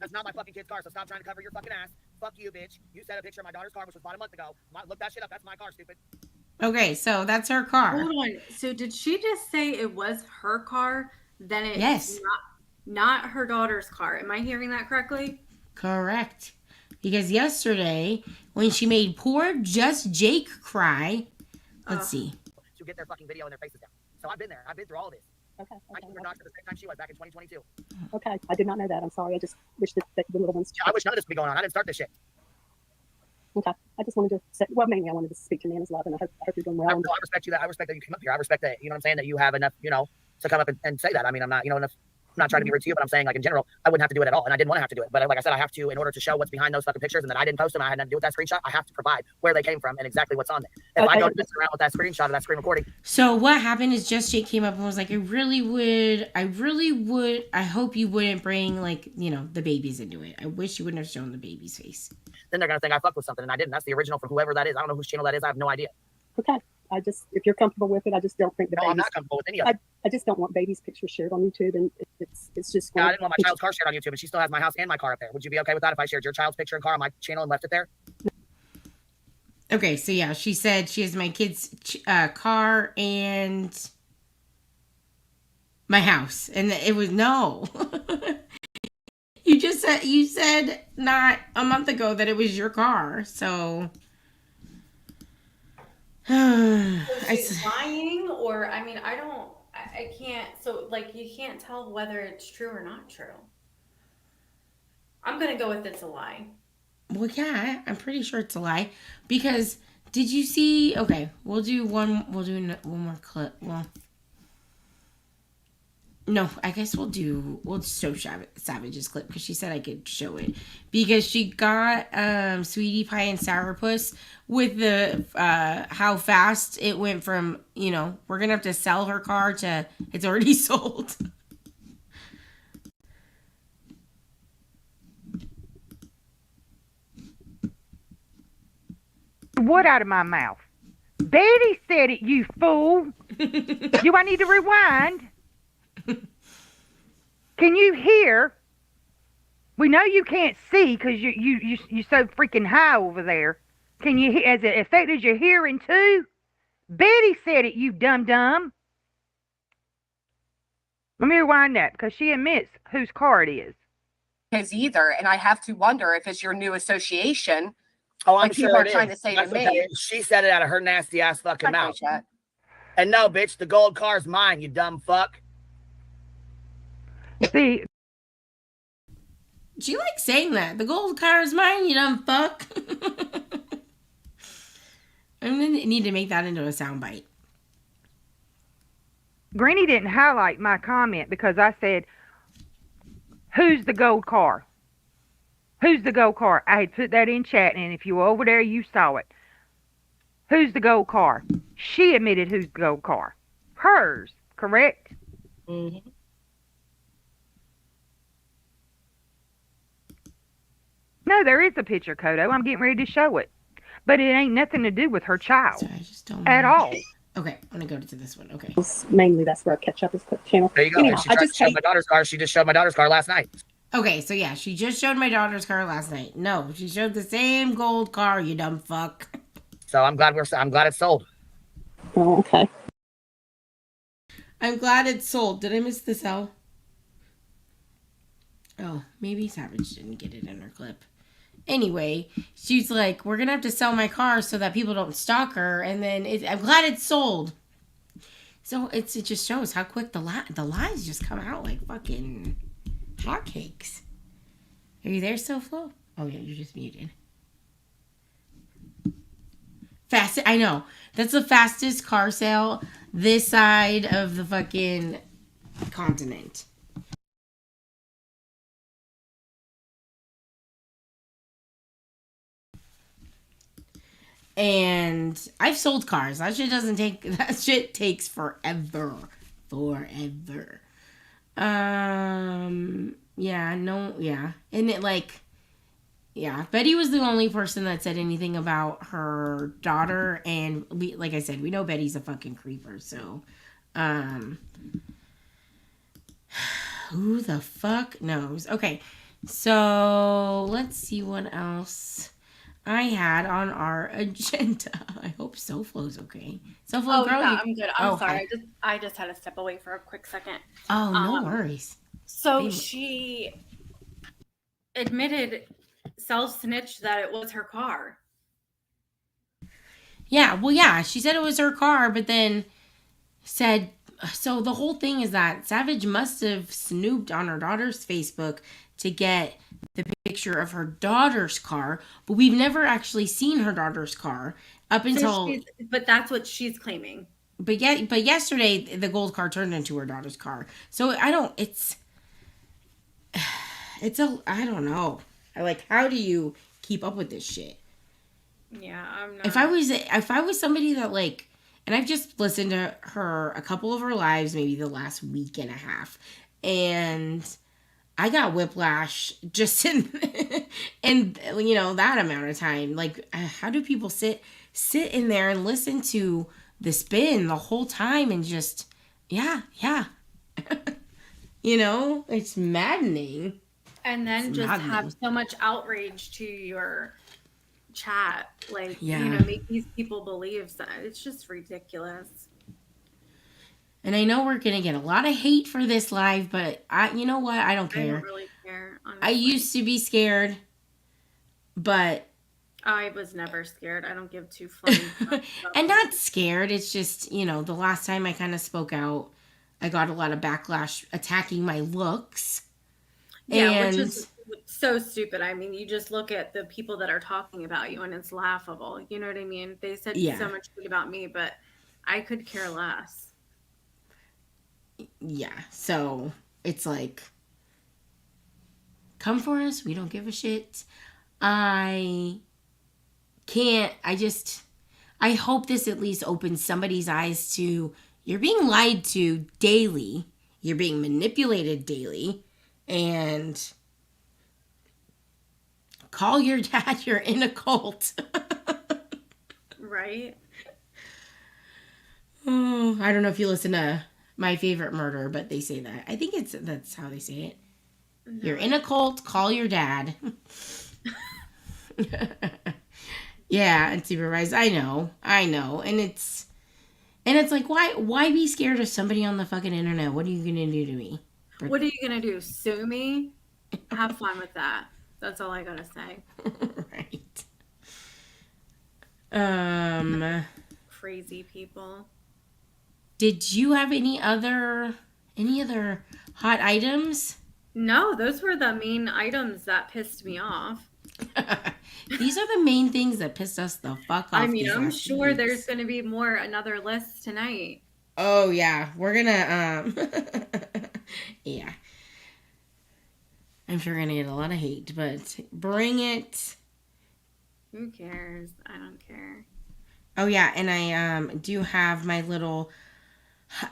That's not my fucking kid's car, so stop trying to cover your fucking ass. Fuck you, bitch. You sent a picture of my daughter's car, which was bought a month ago. Look that shit up. That's my car, stupid. Okay, so that's her car. Hold on. So did she just say it was her car? Then it's Yes. not her daughter's car. Am I hearing that correctly? Correct. Because yesterday, when she made poor Just Jake cry, let's see. To get their fucking video and their faces down. So I've been there. I've been through all of this. Okay. I came her doxxed at the same time she was back in 2022. Okay. I did not know that. I'm sorry. I just wish that the little ones. Yeah, I wish none of this would be going on. I didn't start this shit. Okay. I just wanted to say, well, mainly I wanted to speak to Nana's love, and I hope you're doing well. I respect you that. I respect that you came up here. I respect that, you know what I'm saying, that you have enough, to come up and say that. I mean, I'm not, I'm not trying to be rude to you, but I'm saying, like, in general, I wouldn't have to do it at all, and I didn't want to have to do it. But like I said, I have to, in order to show what's behind those fucking pictures, and that I didn't post them, I had nothing to do with that screenshot. I have to provide where they came from and exactly what's on there. If I go to mess around with that screenshot of that screen recording. So what happened is Just Jake came up and was like, I really would, I hope you wouldn't bring, like, the babies into it. I wish you wouldn't have shown the baby's face. Then they're going to think I fucked with something, and I didn't. That's the original from whoever that is. I don't know whose channel that is. I have no idea. Okay. If you're comfortable with it, I just don't think the No, babies. I'm not comfortable with any of it. I just don't want babies' pictures shared on YouTube, and it's just. Yeah, I didn't want my child's car shared on YouTube, and she still has my house and my car up there. Would you be okay with that if I shared your child's picture and car on my channel and left it there? Okay, so yeah, she said she has my kid's car and my house, and it was no. You said not a month ago that it was your car, so. She's lying, or I mean, I can't. So like, you can't tell whether it's true or not true. I'm gonna go with it's a lie. Well, yeah, I'm pretty sure it's a lie. Because did you see? Okay, we'll do one more clip. Well, no, I guess we'll show Savage's clip because she said I could show it because she got Sweetie Pie and Sourpuss with the how fast it went from we're gonna have to sell her car to it's already sold. What out of my mouth? Betty said it, you fool. Do I need to rewind? Can you hear? We know you can't see because you so freaking high over there. Can you hear? Has it affected your hearing too? Betty said it, you dum-dum. Let me rewind that because she admits whose car it is. His either, and I have to wonder if it's your new association. Oh, I'm like sure people are it trying is. to say That's to what that me. is. She said it out of her nasty ass fucking Okay, mouth. Chet. And no, bitch, the gold car's mine, you dumb fuck. See, She likes saying that. The gold car is mine, you dumb fuck. I'm gonna need to make that into a soundbite. Granny didn't highlight my comment because I said, who's the gold car? Who's the gold car? I had put that in chat, and if you were over there, you saw it. Who's the gold car? She admitted who's the gold car. Hers, correct? Mm-hmm. No, there is a picture, Kodo. I'm getting ready to show it. But it ain't nothing to do with her child So I just don't at all. Okay, I'm gonna go to this one. Okay. Mainly, that's where I catch up with the channel. There you go. Anyhow, She I tried just to show hate. my daughter's car. She just showed my daughter's car last night. Okay, so yeah, she just showed my daughter's car last night. No, she showed the same gold car, you dumb fuck. So I'm glad it's sold. Oh, okay. I'm glad it's sold. Did I miss the sell? Oh, maybe Savage didn't get it in her clip. Anyway, she's like, we're gonna have to sell my car so that people don't stalk her, and then I'm glad it's sold. So it just shows how quick the lies just come out like fucking hotcakes. Are you there, SoFlo? Oh yeah, you're just muted. I know. That's the fastest car sale this side of the fucking continent. And I've sold cars. That shit takes forever. Forever. Yeah. And it Betty was the only person that said anything about her daughter, and like I said, we know Betty's a fucking creeper, so Who the fuck knows? Okay, so let's see what else I had on our agenda. I hope SoFlo's okay. SoFlo, Oh girl, yeah, you... I'm good. I'm sorry. hi. I just had to step away for a quick second. Oh, no worries. So she admitted self-snitch that it was her car. Yeah, well, yeah, she said it was her car, but then said, so the whole thing is that Savage must have snooped on her daughter's Facebook to get the picture of her daughter's car, but we've never actually seen her daughter's car up until... But that's what she's claiming. But yesterday the gold car turned into her daughter's car. So I don't... I don't know. How do you keep up with this shit? Yeah, I'm not. If I was somebody that and I've just listened to her a couple of her lives, maybe the last week and a half, and I got whiplash just in that amount of time. How do people sit in there and listen to the spin the whole time and just yeah it's maddening. And then have so much outrage to your chat, make these people believe that. It's just ridiculous. And I know we're gonna get a lot of hate for this live, but you know what? I don't care. I don't really care, honestly. I used to be scared, but I was never scared. I don't give two flying. And not scared. It's just, the last time I kind of spoke out, I got a lot of backlash attacking my looks. Yeah, which is so stupid. I mean, you just look at the people that are talking about you and it's laughable. You know what I mean? They said so much good about me, but I could care less. Yeah, so it's come for us. We don't give a shit. I hope this at least opens somebody's eyes to, you're being lied to daily. You're being manipulated daily. And call your dad, you're in a cult. Right? Oh, I don't know if you listen to My Favorite Murder, but they say that. I think that's how they say it. No. You're in a cult, call your dad. Yeah, unsupervised. I know. And it's why be scared of somebody on the fucking internet? What are you gonna do to me? What are you gonna do? Sue me? Have fun with that. That's all I gotta say. Right. Crazy people. Did you have any other hot items? No, those were the main items that pissed me off. These are the main things that pissed us the fuck off. I mean, I'm sure there's going to be another list tonight. Oh yeah, we're gonna yeah. I'm sure we're gonna get a lot of hate, but bring it. Who cares? I don't care. Oh yeah, and I do have my little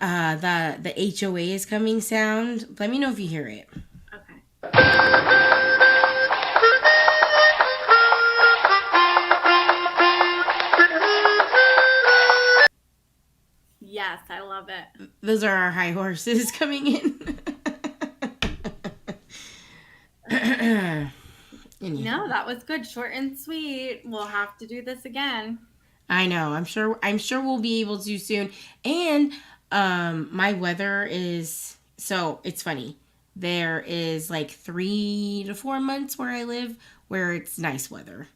the HOA is coming sound. Let me know if you hear it. Okay. Yes, I love it. Those are our high horses coming in. No, that was good. Short and sweet. We'll have to do this again. I know. I'm sure we'll be able to soon. And my weather is, so it's funny. There is 3 to 4 months where I live where it's nice weather.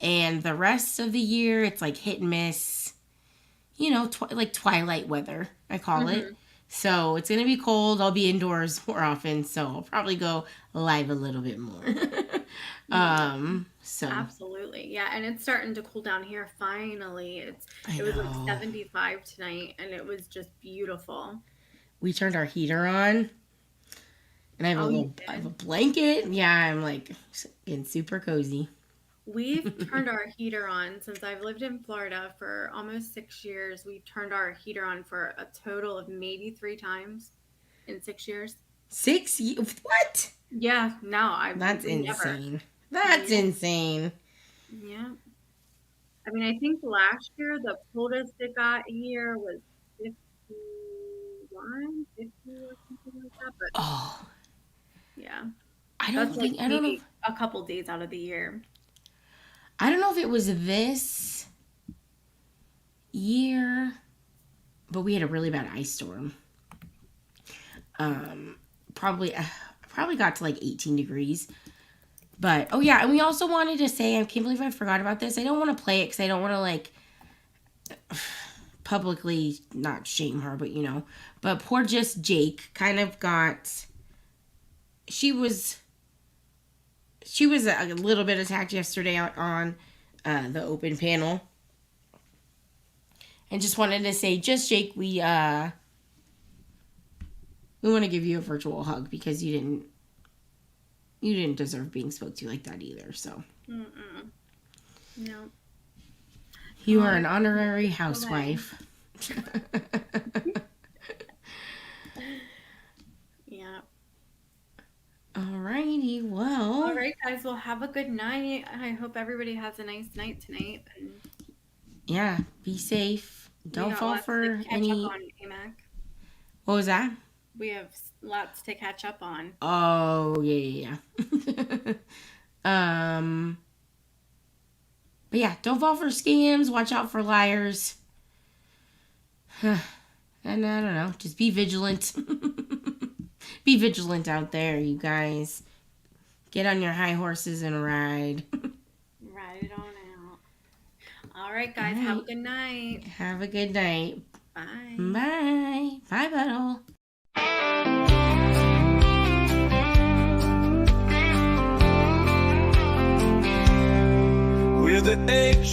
And the rest of the year it's hit and miss. Twilight weather, I call it. So it's going to be cold. I'll be indoors more often. So I'll probably go live a little bit more. So absolutely. Yeah. And it's starting to cool down here. Finally, it was 75 tonight and it was just beautiful. We turned our heater on and I have a blanket. Yeah. I'm getting super cozy. We've turned our heater on since I've lived in Florida for almost 6 years. We've turned our heater on for a total of maybe 3 times in 6 years. 6 years? What? Yeah, no, that's insane. That's insane. Yeah. I mean, I think last year the coldest it got here was 51, 50 or something like that. But Yeah. I don't That's think, like I don't know. maybe a couple days out of the year. I don't know if it was this year, but we had a really bad ice storm. Probably got to like 18 degrees. But, oh yeah, and we also wanted to say, I can't believe I forgot about this. I don't want to play it because I don't want to, like, publicly not shame her, but, you know. But poor just Jake kind of got, she was a little bit attacked yesterday on the open panel. And just wanted to say, just Jake, we want to give you a virtual hug because you didn't deserve being spoke to like that either. So, No. You are an honorary housewife. Yeah. Alrighty, well. All right, guys. Well, have a good night. I hope everybody has a nice night tonight. And Yeah, be safe. Don't fall for any. Catch up on AMAC. What was that? We have lots to catch up on. Oh, yeah. But yeah, don't fall for scams. Watch out for liars. And I don't know, just be vigilant. Be vigilant out there, you guys. Get on your high horses and ride. Ride it on out. All right, guys. Have a good night. Have a good night. Bye. Bye. Bye, Buttle. With the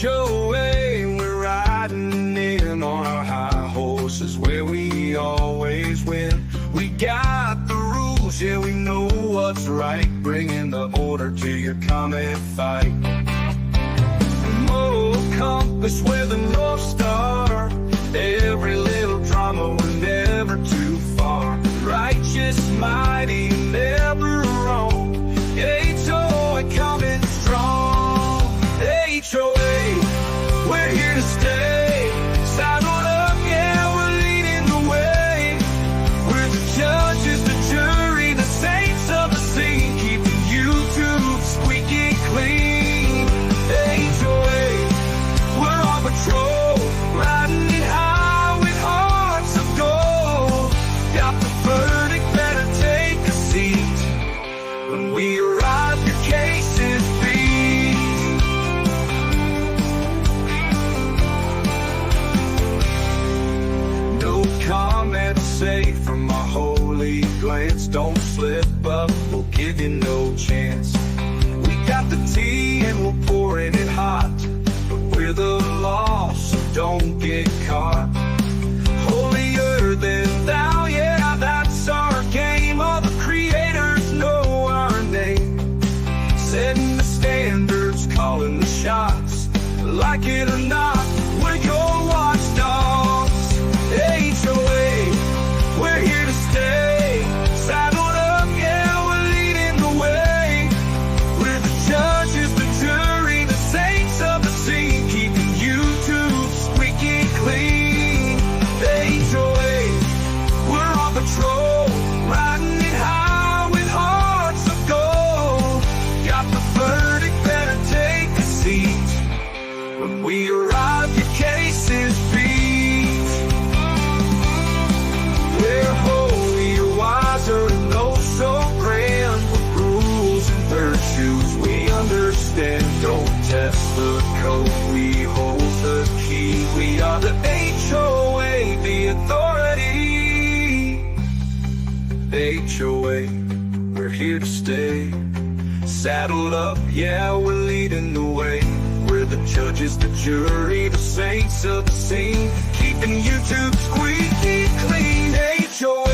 HOA, we're riding in on our high horses where we always win. We got the rules, yeah, we know what's right, bringing the order to your comet fight. Moral compass with a North Star, every little drama, we're never too far. Righteous, mighty, never wrong. HOA coming strong. HOA, we're here to stay. Saddled up, yeah, we're leading the way. We're the judges, the jury, the saints of the scene, keeping YouTube squeaky clean. HOA, we're on patrol, riding it high with hearts of gold. Got the verdict, better take a seat. When we arrive, your case is beat. No comment safe from a holy glance. Don't slip up, we'll give you no chance. We got the tea and we're pouring it hot, but we're the law, so don't get caught. Holier than thou, yeah, that's our game. All the creators know our name, setting the standards, calling the shots. Like it or not, we're your watchdogs. HOA, we're here to stay. Saddled up, yeah, we're leading the way. We're the judges, the jury, the saints of the scene, keeping YouTube squeaky clean. HOA, we're on patrol, riding it high with hearts of gold. Got the verdict, better take a seat. When we arrive, your case is beat. We're holy, you're wiser, and oh so grand. With rules and virtues we understand. Don't test the code, we hold the key. We are the HOA, the authority. HOA, we're here to stay. Saddled up, yeah, we're leading the way. We're the judges, the jury, the saints of the scene, keeping YouTube squeaky clean. HOA.